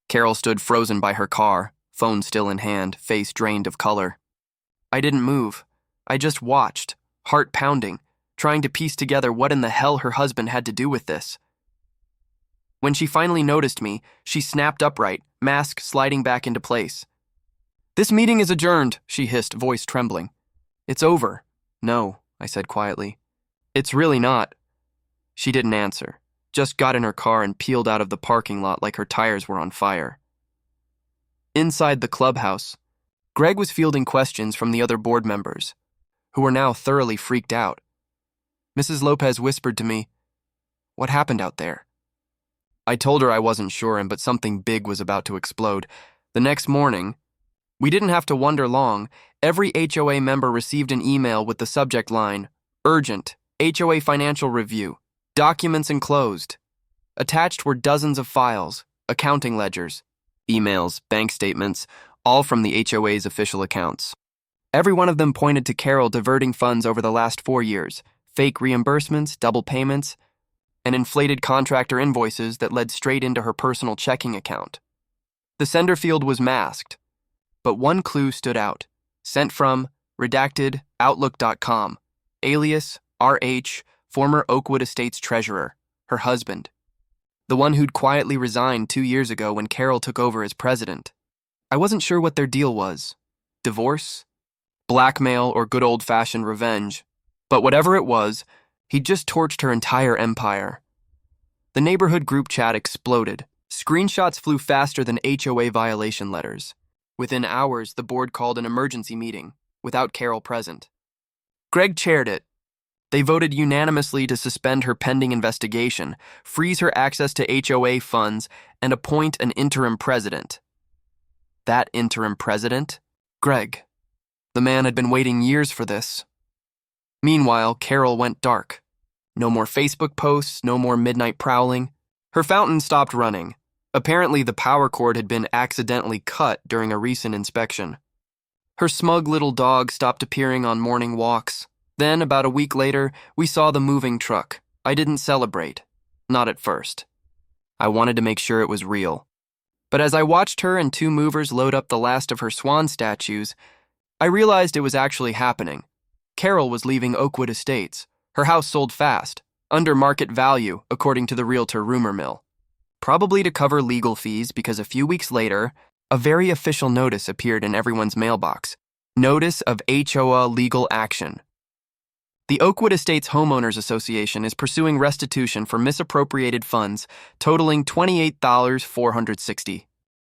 Carol stood frozen by her car, phone still in hand, face drained of color. I didn't move. I just watched, heart pounding, trying to piece together what in the hell her husband had to do with this. When she finally noticed me, she snapped upright, mask sliding back into place. "This meeting is adjourned," she hissed, voice trembling. "It's over." "No," I said quietly. "It's really not." She didn't answer, just got in her car and peeled out of the parking lot like her tires were on fire. Inside the clubhouse, Greg was fielding questions from the other board members, who were now thoroughly freaked out. Mrs. Lopez whispered to me, "What happened out there?" I told her I wasn't sure, but something big was about to explode. The next morning, we didn't have to wonder long. Every HOA member received an email with the subject line, "Urgent, HOA Financial Review, Documents Enclosed." Attached were dozens of files, accounting ledgers, emails, bank statements, all from the HOA's official accounts. Every one of them pointed to Carol diverting funds over the last 4 years, fake reimbursements, double payments, and inflated contractor invoices that led straight into her personal checking account. The sender field was masked, but one clue stood out. Sent from redacted outlook.com, alias RH, former Oakwood Estates treasurer, her husband, the one who'd quietly resigned 2 years ago when Carol took over as president. I wasn't sure what their deal was. Divorce? Blackmail or good old-fashioned revenge? But whatever it was, he'd just torched her entire empire. The neighborhood group chat exploded. Screenshots flew faster than HOA violation letters. Within hours, the board called an emergency meeting, without Carol present. Greg chaired it. They voted unanimously to suspend her pending investigation, freeze her access to HOA funds, and appoint an interim president. That interim president? Greg. The man had been waiting years for this. Meanwhile, Carol went dark. No more Facebook posts, no more midnight prowling. Her fountain stopped running. Apparently, the power cord had been accidentally cut during a recent inspection. Her smug little dog stopped appearing on morning walks. Then, about a week later, we saw the moving truck. I didn't celebrate. Not at first. I wanted to make sure it was real. But as I watched her and 2 movers load up the last of her swan statues, I realized it was actually happening. Carol was leaving Oakwood Estates. Her house sold fast, under market value, according to the realtor rumor mill. Probably to cover legal fees, because a few weeks later, a very official notice appeared in everyone's mailbox. Notice of HOA legal action. The Oakwood Estates Homeowners Association is pursuing restitution for misappropriated funds totaling $28,460.